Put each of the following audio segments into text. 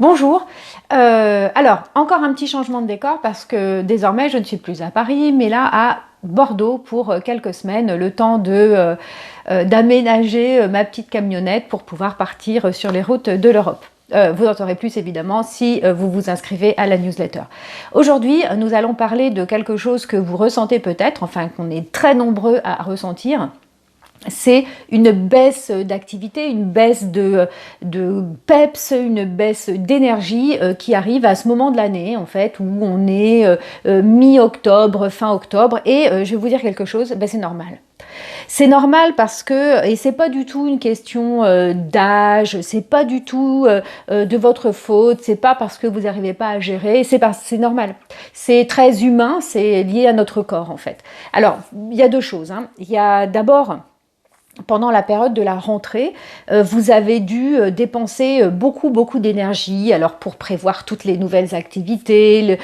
Bonjour, alors encore un petit changement de décor parce que désormais je ne suis plus à Paris mais là à Bordeaux pour quelques semaines, le temps d'aménager ma petite camionnette pour pouvoir partir sur les routes de l'Europe. Vous en saurez plus évidemment si vous vous inscrivez à la newsletter. Aujourd'hui, nous allons parler de quelque chose que vous ressentez peut-être, enfin qu'on est très nombreux à ressentir. C'est une baisse d'activité, une baisse de peps, une baisse d'énergie qui arrive à ce moment de l'année en fait où on est mi-octobre, fin octobre et je vais vous dire quelque chose, ben c'est normal. C'est normal parce que, et c'est pas du tout une question d'âge, c'est pas du tout de votre faute, c'est pas parce que vous n'arrivez pas à gérer, c'est normal. C'est très humain, c'est lié à notre corps en fait. Alors, il y a deux choses, hein. Il y a d'abord pendant la période de la rentrée, vous avez dû dépenser beaucoup d'énergie alors pour prévoir toutes les nouvelles activités,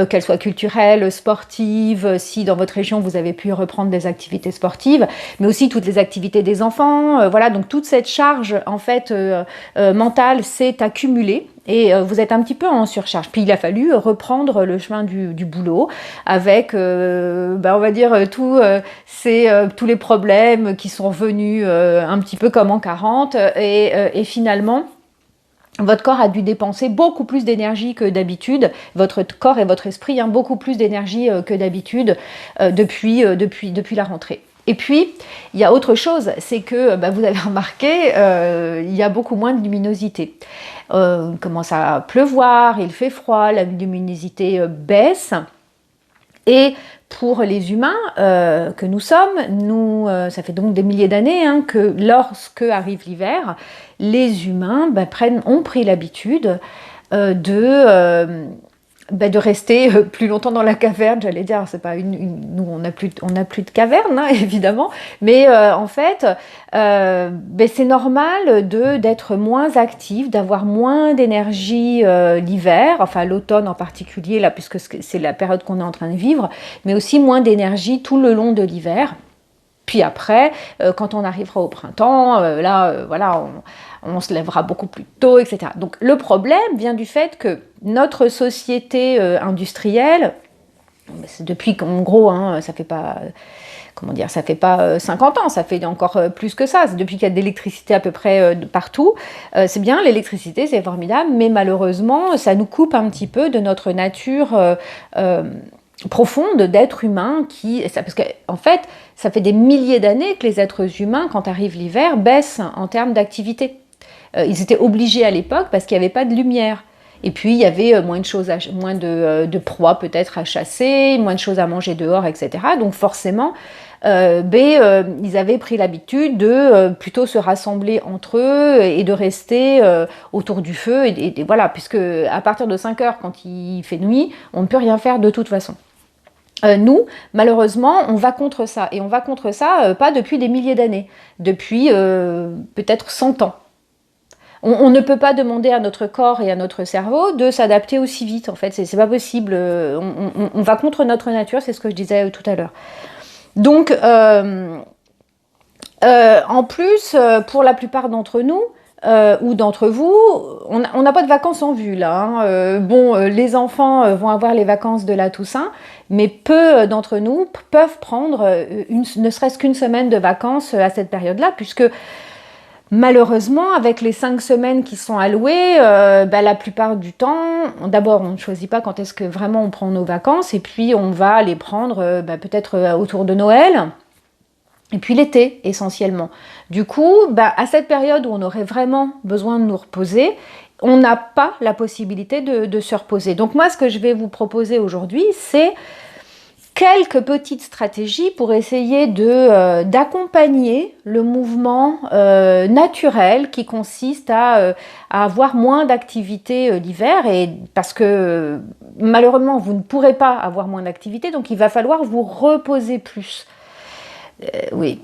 qu'elles soient culturelles, sportives, si dans votre région vous avez pu reprendre des activités sportives, mais aussi toutes les activités des enfants. Voilà, donc toute cette charge en fait mentale s'est accumulée. Et vous êtes un petit peu en surcharge. Puis il a fallu reprendre le chemin du boulot avec, on va dire, tous les problèmes qui sont revenus un petit peu comme en 40. Et finalement, votre corps a dû dépenser beaucoup plus d'énergie que d'habitude, votre corps et votre esprit, hein, beaucoup plus d'énergie que d'habitude depuis la rentrée. Et puis, il y a autre chose, c'est que vous avez remarqué, il y a beaucoup moins de luminosité. Il commence à pleuvoir, il fait froid, la luminosité baisse. Et pour les humains que nous sommes, ça fait donc des milliers d'années hein, que lorsque arrive l'hiver, les humains ont pris l'habitude de rester plus longtemps dans la caverne, j'allais dire, c'est pas nous on n'a plus de caverne hein, évidemment, mais en fait c'est normal d'être moins actif, d'avoir moins d'énergie l'hiver, enfin l'automne en particulier là puisque c'est la période qu'on est en train de vivre, mais aussi moins d'énergie tout le long de l'hiver. Puis après, quand on arrivera au printemps, voilà, on se lèvera beaucoup plus tôt, etc. Donc le problème vient du fait que notre société industrielle, c'est depuis qu'en gros, hein, ça fait pas, ça fait pas 50 ans, ça fait encore plus que ça. C'est depuis qu'il y a de l'électricité à peu près partout. C'est bien, l'électricité, c'est formidable, mais malheureusement, ça nous coupe un petit peu de notre nature profonde d'être humain parce qu'en fait, ça fait des milliers d'années que les êtres humains, quand arrive l'hiver, baissent en termes d'activité. Ils étaient obligés à l'époque parce qu'il n'y avait pas de lumière. Et puis, il y avait moins de proies peut-être à chasser, moins de choses à manger dehors, etc. Donc forcément, ils avaient pris l'habitude de plutôt se rassembler entre eux et de rester autour du feu. Et voilà, puisque à partir de 5 heures, quand il fait nuit, on ne peut rien faire de toute façon. Nous, malheureusement, on va contre ça. Et on va contre ça, pas depuis des milliers d'années, depuis peut-être 100 ans. On ne peut pas demander à notre corps et à notre cerveau de s'adapter aussi vite, en fait. C'est pas possible. On va contre notre nature, c'est ce que je disais tout à l'heure. Donc, en plus, pour la plupart d'entre nous, ou d'entre vous, on n'a pas de vacances en vue là. Hein. Les enfants vont avoir les vacances de la Toussaint, mais peu d'entre nous peuvent prendre ne serait-ce qu'une semaine de vacances à cette période-là, puisque malheureusement, avec les 5 semaines qui sont allouées, la plupart du temps, d'abord on ne choisit pas quand est-ce que vraiment on prend nos vacances, et puis on va les prendre peut-être autour de Noël. Et puis l'été, essentiellement. Du coup, à cette période où on aurait vraiment besoin de nous reposer, on n'a pas la possibilité de se reposer. Donc moi, ce que je vais vous proposer aujourd'hui, c'est quelques petites stratégies pour essayer d'accompagner le mouvement naturel qui consiste à avoir moins d'activité l'hiver, et parce que malheureusement, vous ne pourrez pas avoir moins d'activité, donc il va falloir vous reposer plus. Oui.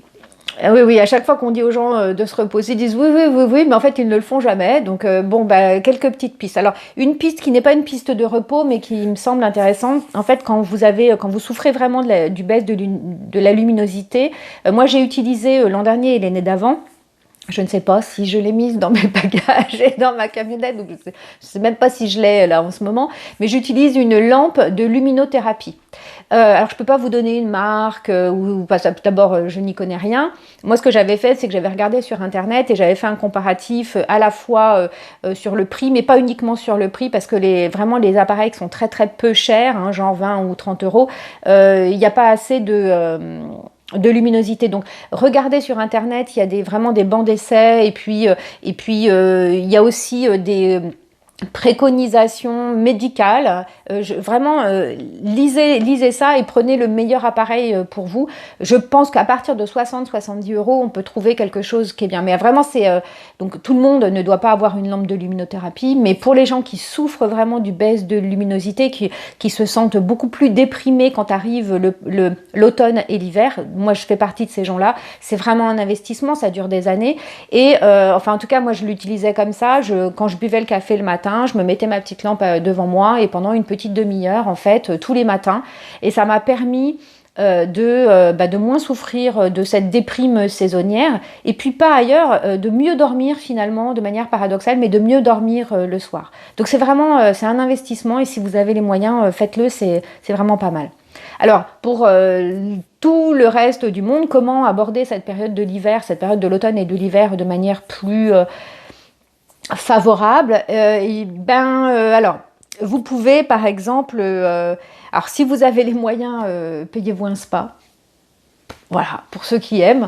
Oui, à chaque fois qu'on dit aux gens de se reposer, ils disent oui, mais en fait ils ne le font jamais. Donc quelques petites pistes. Alors une piste qui n'est pas une piste de repos, mais qui me semble intéressante. En fait, quand vous souffrez vraiment du baisse de la luminosité, moi j'ai utilisé l'an dernier et l'année d'avant Je ne sais pas si je l'ai mise dans mes bagages et dans ma camionnette, donc je ne sais même pas si je l'ai là en ce moment, mais j'utilise une lampe de luminothérapie. Alors je ne peux pas vous donner une marque, d'abord je n'y connais rien. Moi ce que j'avais fait, c'est que j'avais regardé sur internet et j'avais fait un comparatif à la fois sur le prix, mais pas uniquement sur le prix, parce que vraiment les appareils qui sont très très peu chers, hein, genre 20 ou 30 euros, il n'y a pas assez de luminosité. Donc regardez sur internet, il y a vraiment des bancs d'essai, et puis il y a aussi des préconisation médicale, vraiment lisez ça et prenez le meilleur appareil pour vous. Je pense qu'à partir de 60-70 euros, on peut trouver quelque chose qui est bien. Mais vraiment, donc tout le monde ne doit pas avoir une lampe de luminothérapie, mais pour les gens qui souffrent vraiment du baisse de luminosité, qui se sentent beaucoup plus déprimés quand arrive l'automne et l'hiver, moi je fais partie de ces gens-là, c'est vraiment un investissement, ça dure des années. Et enfin en tout cas, moi je l'utilisais comme ça, quand je buvais le café le matin, je me mettais ma petite lampe devant moi et pendant une petite demi-heure, en fait, tous les matins. Et ça m'a permis de moins souffrir de cette déprime saisonnière. Et puis par ailleurs, de mieux dormir finalement, de manière paradoxale, mais de mieux dormir le soir. Donc c'est vraiment c'est un investissement et si vous avez les moyens, faites-le, c'est vraiment pas mal. Alors, pour tout le reste du monde, comment aborder cette période de l'hiver, cette période de l'automne et de l'hiver de manière plus favorable, alors vous pouvez par exemple, alors si vous avez les moyens, payez-vous un spa, voilà, pour ceux qui aiment.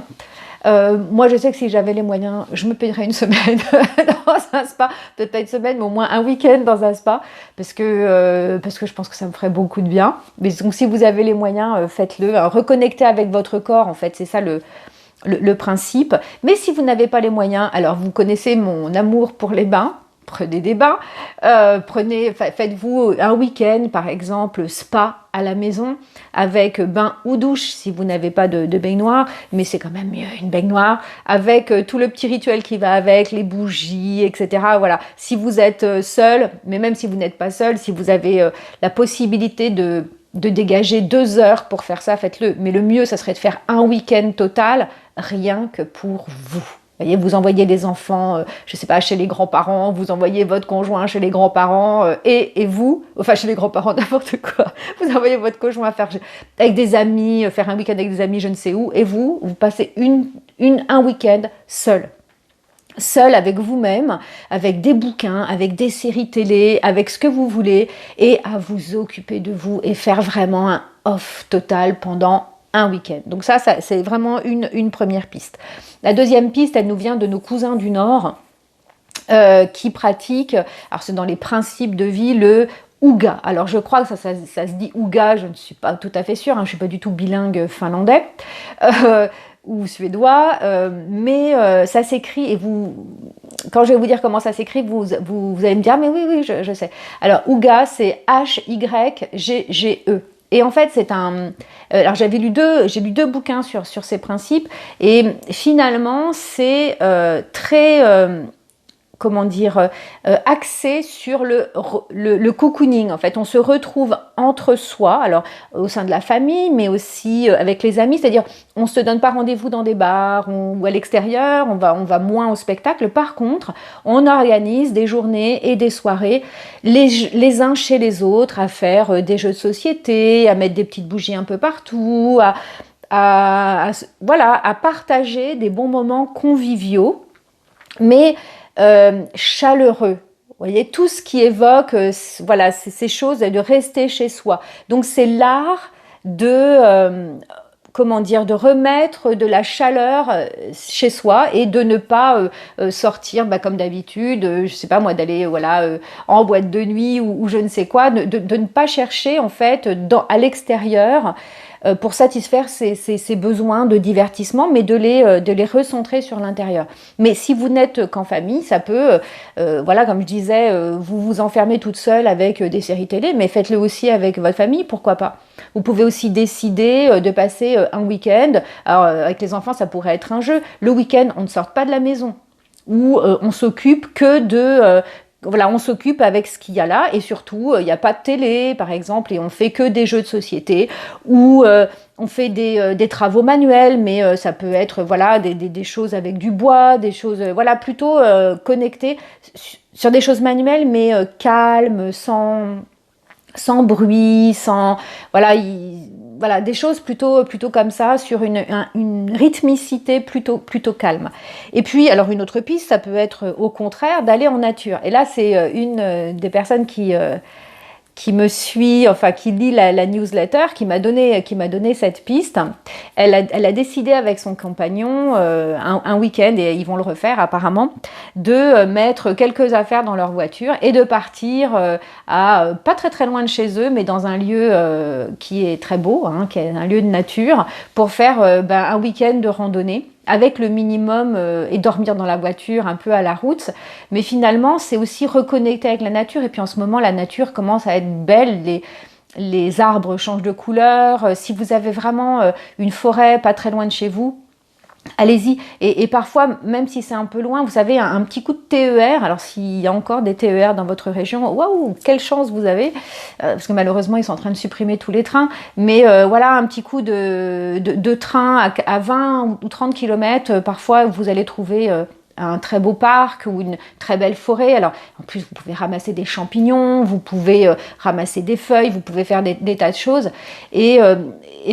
Moi je sais que si j'avais les moyens, je me payerais une semaine dans un spa, peut-être pas une semaine, mais au moins un week-end dans un spa, parce que je pense que ça me ferait beaucoup de bien. Mais donc si vous avez les moyens, faites-le, reconnectez avec votre corps, en fait, c'est ça le principe. Mais si vous n'avez pas les moyens, alors vous connaissez mon amour pour les bains, prenez des bains, faites-vous un week-end par exemple spa à la maison avec bain ou douche si vous n'avez pas de baignoire, mais c'est quand même mieux une baignoire avec tout le petit rituel qui va avec, les bougies, etc. Voilà, si vous êtes seul, mais même si vous n'êtes pas seul, si vous avez la possibilité de dégager 2 heures pour faire ça, faites-le. Mais le mieux, ça serait de faire un week-end total, rien que pour vous. Vous voyez, vous envoyez les enfants, je ne sais pas, chez les grands-parents, vous envoyez votre conjoint chez les grands-parents, et vous, enfin chez les grands-parents, n'importe quoi, vous envoyez votre conjoint faire avec des amis, faire un week-end avec des amis, je ne sais où, et vous passez un week-end seul avec vous-même, avec des bouquins, avec des séries télé, avec ce que vous voulez, et à vous occuper de vous et faire vraiment un off total pendant un week-end. Donc ça c'est vraiment une première piste. La deuxième piste, elle nous vient de nos cousins du Nord qui pratiquent, alors c'est dans les principes de vie, le Hygge. Alors je crois que ça se dit Hygge, je ne suis pas tout à fait sûre, hein, je ne suis pas du tout bilingue finlandais. Ou suédois, mais ça s'écrit, et quand je vais vous dire comment ça s'écrit, vous allez me dire, mais oui, je sais. Alors, Hygge, c'est H-Y-G-G-E. Et en fait, alors j'ai lu deux bouquins sur ces principes, et finalement, c'est très axé sur le cocooning. En fait, on se retrouve entre soi, alors au sein de la famille, mais aussi avec les amis, c'est-à-dire on ne se donne pas rendez-vous dans des bars ou à l'extérieur, on va moins au spectacle. Par contre, on organise des journées et des soirées les uns chez les autres, à faire des jeux de société, à mettre des petites bougies un peu partout, à partager des bons moments conviviaux, mais chaleureux. Vous voyez, tout ce qui évoque ces choses, de rester chez soi. Donc c'est l'art de de remettre de la chaleur chez soi et de ne pas sortir comme d'habitude, je sais pas moi, d'aller en boîte de nuit ou je ne sais quoi, de ne pas chercher en fait à l'extérieur pour satisfaire ses besoins de divertissement, mais de les recentrer sur l'intérieur. Mais si vous n'êtes qu'en famille, ça peut, comme je disais, vous vous enfermez toute seule avec des séries télé, mais faites-le aussi avec votre famille, pourquoi pas. Vous pouvez aussi décider de passer un week-end. Alors, avec les enfants, ça pourrait être un jeu. Le week-end, on ne sort pas de la maison, ou on s'occupe que voilà, on s'occupe avec ce qu'il y a là et surtout, il n'y a pas de télé, par exemple, et on fait que des jeux de société ou on fait des travaux manuels, mais ça peut être voilà, des choses avec du bois, des choses voilà, plutôt connectées sur des choses manuelles, mais calmes, sans bruit, sans voilà, voilà, des choses plutôt comme ça, sur une rythmicité plutôt calme. Et puis, alors une autre piste, ça peut être au contraire d'aller en nature. Et là, c'est une des personnes qui me suit, enfin qui lit la newsletter, qui m'a donné cette piste. Elle a décidé avec son compagnon un week-end, et ils vont le refaire apparemment, de mettre quelques affaires dans leur voiture et de partir à pas très loin de chez eux, mais dans un lieu qui est très beau, hein, qui est un lieu de nature, pour faire un week-end de randonnée avec le minimum et dormir dans la voiture un peu à la route. Mais finalement, c'est aussi reconnecter avec la nature. Et puis en ce moment, la nature commence à être belle. Les arbres changent de couleur. Si vous avez vraiment une forêt pas très loin de chez vous, allez-y. Et parfois, même si c'est un peu loin, vous savez, un petit coup de TER. Alors, s'il y a encore des TER dans votre région, waouh, quelle chance vous avez, parce que malheureusement, ils sont en train de supprimer tous les trains. Mais voilà, un petit coup de train à 20 ou 30 km, parfois, vous allez trouver un très beau parc ou une très belle forêt. Alors, en plus, vous pouvez ramasser des champignons, vous pouvez ramasser des feuilles, vous pouvez faire des tas de choses. Et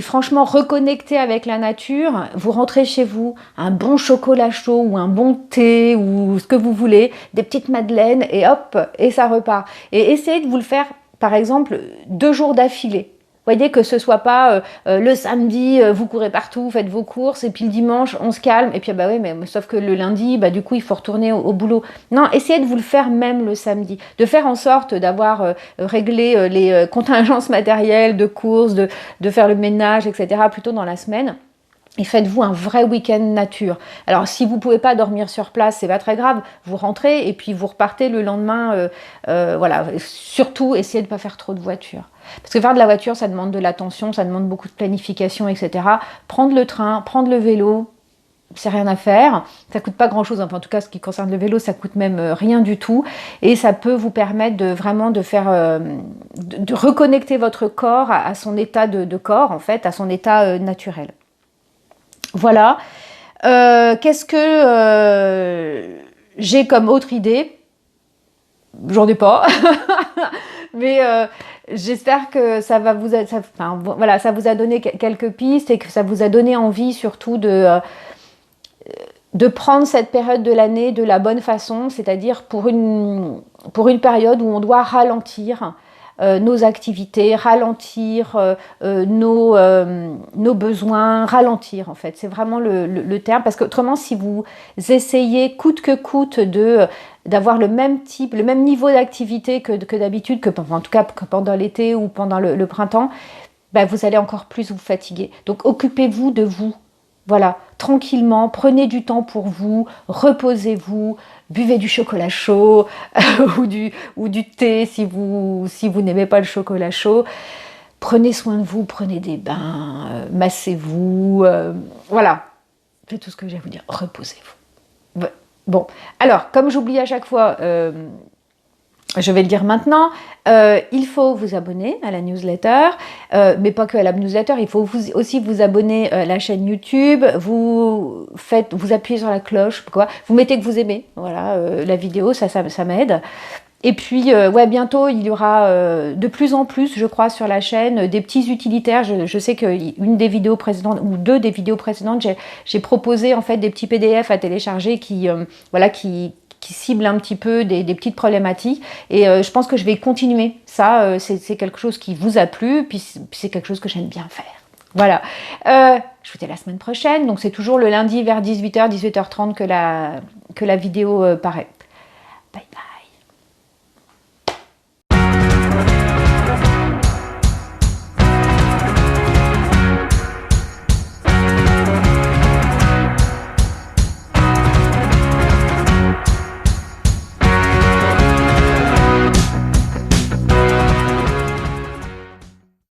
franchement, reconnecter avec la nature, vous rentrez chez vous, un bon chocolat chaud ou un bon thé ou ce que vous voulez, des petites madeleines et hop, et ça repart. Et essayez de vous le faire, par exemple, 2 jours d'affilée. Voyez que ce soit pas le samedi, vous courez partout, faites vos courses, et puis le dimanche, on se calme, et puis bah oui, mais sauf que le lundi, bah du coup, il faut retourner au boulot. Non, essayez de vous le faire même le samedi, de faire en sorte d'avoir réglé les contingences matérielles de courses, de faire le ménage, etc., plutôt dans la semaine. Et faites-vous un vrai week-end nature. Alors, si vous ne pouvez pas dormir sur place, c'est pas très grave. Vous rentrez et puis vous repartez le lendemain. Voilà. Surtout, essayez de ne pas faire trop de voiture. Parce que faire de la voiture, ça demande de l'attention, ça demande beaucoup de planification, etc. Prendre le train, prendre le vélo, c'est rien à faire. Ça coûte pas grand-chose. Enfin, en tout cas, ce qui concerne le vélo, ça coûte même rien du tout. Et ça peut vous permettre de vraiment de faire, de reconnecter votre corps à son état de corps, en fait, à son état naturel. Voilà. Qu'est-ce que j'ai comme autre idée? J'en ai pas. Mais j'espère que ça va vous... enfin, voilà, ça vous a donné quelques pistes et que ça vous a donné envie surtout de prendre cette période de l'année de la bonne façon, c'est-à-dire pour une période où on doit ralentir nos activités, ralentir nos besoins, ralentir en fait. C'est vraiment le terme, parce qu'autrement, si vous essayez coûte que coûte d'avoir le même niveau d'activité que d'habitude, en tout cas que pendant l'été ou pendant le printemps, bah, vous allez encore plus vous fatiguer. Donc occupez-vous de vous. Voilà, tranquillement, prenez du temps pour vous, reposez-vous, buvez du chocolat chaud ou du thé si vous n'aimez pas le chocolat chaud. Prenez soin de vous, prenez des bains, massez-vous, voilà. C'est tout ce que j'ai à vous dire, reposez-vous. Bon, alors, comme j'oublie à chaque fois... je vais le dire maintenant, il faut vous abonner à la newsletter, mais pas que à la newsletter, il faut aussi vous abonner à la chaîne YouTube, vous appuyez sur la cloche, vous mettez que vous aimez, voilà, la vidéo, ça m'aide. Et puis, ouais, bientôt, il y aura de plus en plus, je crois, sur la chaîne, des petits utilitaires. Je sais qu'une des vidéos précédentes, ou 2 des vidéos précédentes, j'ai proposé en fait des petits PDF à télécharger qui ciblent un petit peu des petites problématiques. Et je pense que je vais continuer. Ça, c'est quelque chose qui vous a plu, puis c'est quelque chose que j'aime bien faire. Voilà. Je vous dis à la semaine prochaine. Donc, c'est toujours le lundi vers 18h, 18h30 que la vidéo paraît. Bye bye.